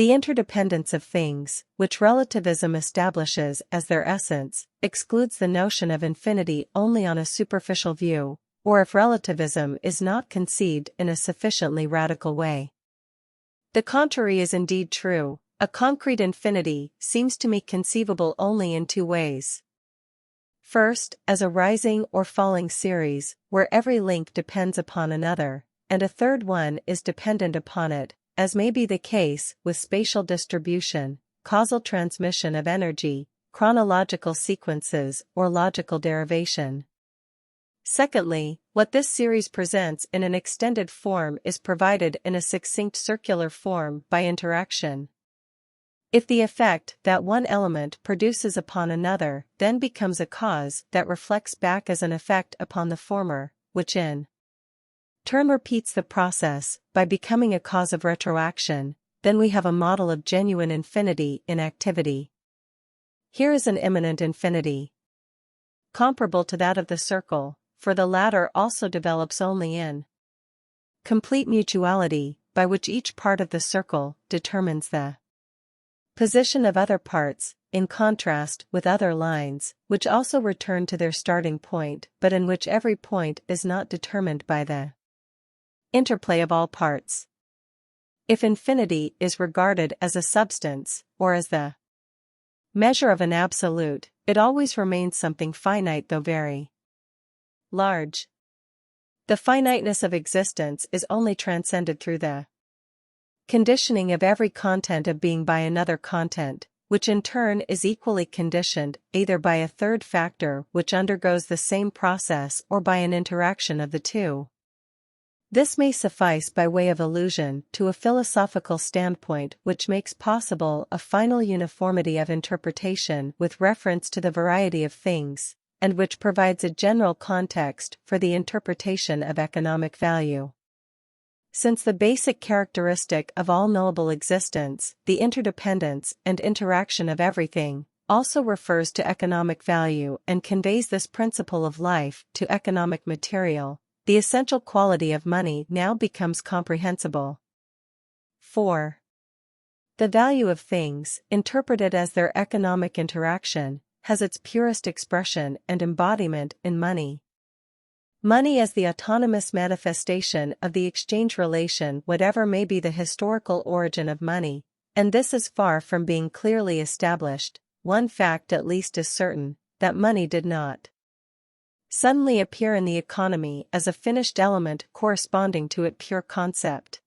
The interdependence of things, which relativism establishes as their essence, excludes the notion of infinity only on a superficial view, or if relativism is not conceived in a sufficiently radical way. The contrary is indeed true. A concrete infinity seems to me conceivable only in two ways. First, as a rising or falling series, where every link depends upon another, and a third one is dependent upon it, as may be the case with spatial distribution, causal transmission of energy, chronological sequences, or logical derivation. Secondly, what this series presents in an extended form is provided in a succinct circular form by interaction. If the effect that one element produces upon another then becomes a cause that reflects back as an effect upon the former, which in turn repeats the process by becoming a cause of retroaction, then we have a model of genuine infinity in activity. Here is an immanent infinity, comparable to that of the circle, for the latter also develops only in complete mutuality, by which each part of the circle determines the position of other parts, in contrast with other lines, which also return to their starting point but in which every point is not determined by the interplay of all parts. If infinity is regarded as a substance, or as the measure of an absolute, it always remains something finite though very large. The finiteness of existence is only transcended through the conditioning of every content of being by another content, which in turn is equally conditioned either by a third factor which undergoes the same process or by an interaction of the two. This may suffice by way of allusion to a philosophical standpoint which makes possible a final uniformity of interpretation with reference to the variety of things, and which provides a general context for the interpretation of economic value. Since the basic characteristic of all knowable existence, the interdependence and interaction of everything, also refers to economic value and conveys this principle of life to economic material, the essential quality of money now becomes comprehensible. 4. The value of things, interpreted as their economic interaction, has its purest expression and embodiment in money. Money as the autonomous manifestation of the exchange relation, whatever may be the historical origin of money, and this is far from being clearly established. One fact at least is certain, that money did not suddenly appear in the economy as a finished element corresponding to its pure concept.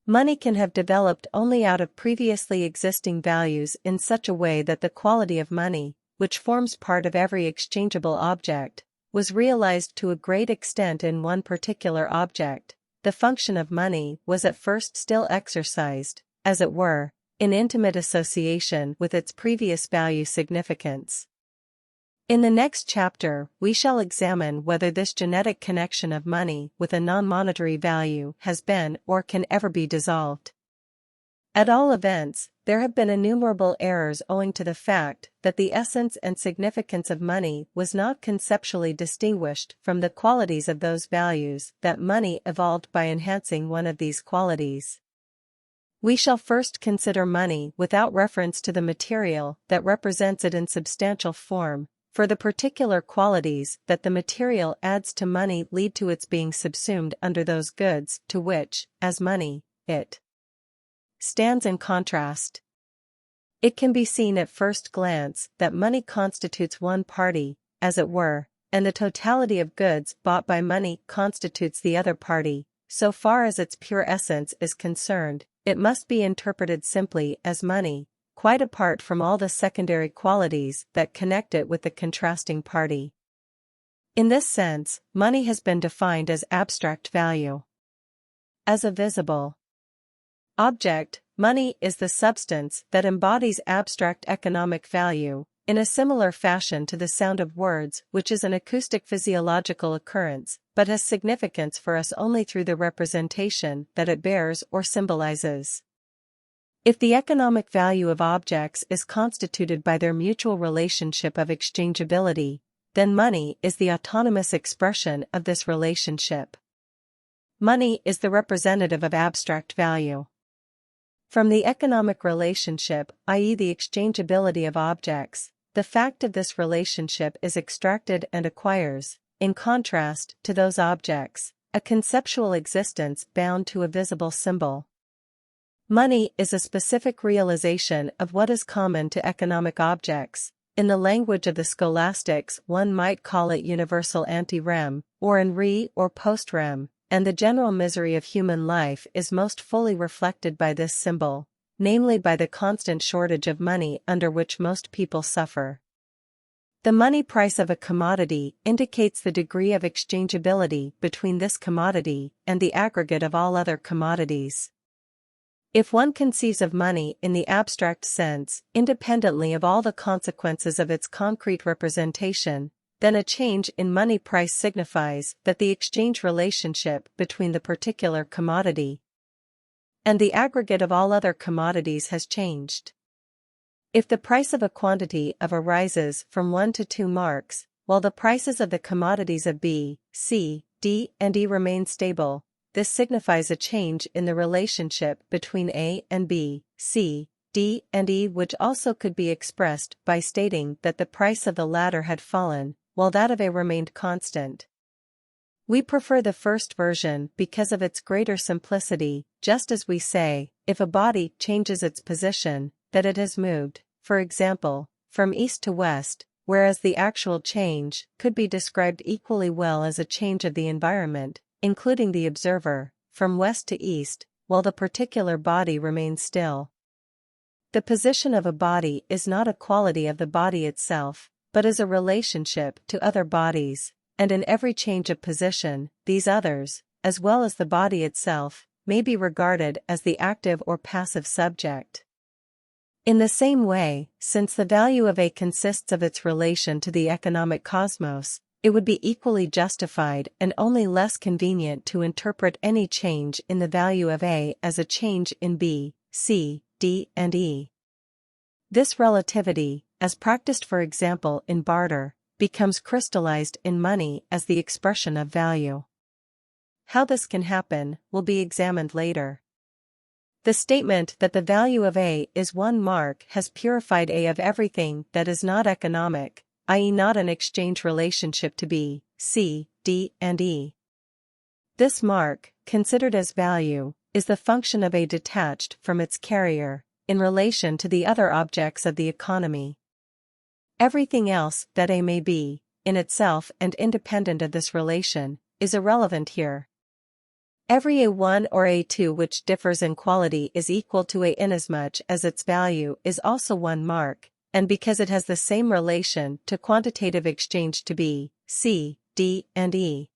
Money can have developed only out of previously existing values in such a way that the quality of money, which forms part of every exchangeable object, was realized to a great extent in one particular object. The function of money was at first still exercised, as it were, in intimate association with its previous value significance. In the next chapter, we shall examine whether this genetic connection of money with a non-monetary value has been or can ever be dissolved. At all events, there have been innumerable errors owing to the fact that the essence and significance of money was not conceptually distinguished from the qualities of those values that money evolved by enhancing one of these qualities. We shall first consider money without reference to the material that represents it in substantial form, for the particular qualities that the material adds to money lead to its being subsumed under those goods to which, as money, it stands in contrast. It can be seen at first glance that money constitutes one party, as it were, and the totality of goods bought by money constitutes the other party. So far as its pure essence is concerned, it must be interpreted simply as money, quite apart from all the secondary qualities that connect it with the contrasting party. In this sense, money has been defined as abstract value. As a visible object, money is the substance that embodies abstract economic value, in a similar fashion to the sound of words, which is an acoustic physiological occurrence, but has significance for us only through the representation that it bears or symbolizes. If the economic value of objects is constituted by their mutual relationship of exchangeability, then money is the autonomous expression of this relationship. Money is the representative of abstract value. From the economic relationship, i.e. the exchangeability of objects, the fact of this relationship is extracted and acquires, in contrast to those objects, a conceptual existence bound to a visible symbol. Money is a specific realization of what is common to economic objects. In the language of the scholastics, one might call it universal ante-rem, or in re or post-rem, and the general misery of human life is most fully reflected by this symbol, namely by the constant shortage of money under which most people suffer. The money price of a commodity indicates the degree of exchangeability between this commodity and the aggregate of all other commodities. If one conceives of money in the abstract sense, independently of all the consequences of its concrete representation, then a change in money price signifies that the exchange relationship between the particular commodity and the aggregate of all other commodities has changed. If the price of a quantity of A rises from 1 to 2 marks, while the prices of the commodities of B, C, D, and E remain stable, this signifies a change in the relationship between A and B, C, D, and E, which also could be expressed by stating that the price of the latter had fallen, while that of A remained constant. We prefer the first version because of its greater simplicity, just as we say, if a body changes its position, that it has moved, for example, from east to west, whereas the actual change could be described equally well as a change of the environment, including the observer, from west to east, while the particular body remains still. The position of a body is not a quality of the body itself, but is a relationship to other bodies, and in every change of position, these others, as well as the body itself, may be regarded as the active or passive subject. In the same way, since the value of A consists of its relation to the economic cosmos, it would be equally justified and only less convenient to interpret any change in the value of A as a change in B, C, D, and E. This relativity, as practiced for example in barter, becomes crystallized in money as the expression of value. How this can happen will be examined later. The statement that the value of A is 1 mark has purified A of everything that is not economic, i.e. not an exchange relationship to B, C, D, and E. This mark, considered as value, is the function of A detached from its carrier, in relation to the other objects of the economy. Everything else that A may be, in itself and independent of this relation, is irrelevant here. Every A1 or A2 which differs in quality is equal to A inasmuch as its value is also 1 mark, and because it has the same relation to quantitative exchange to B, C, D, and E.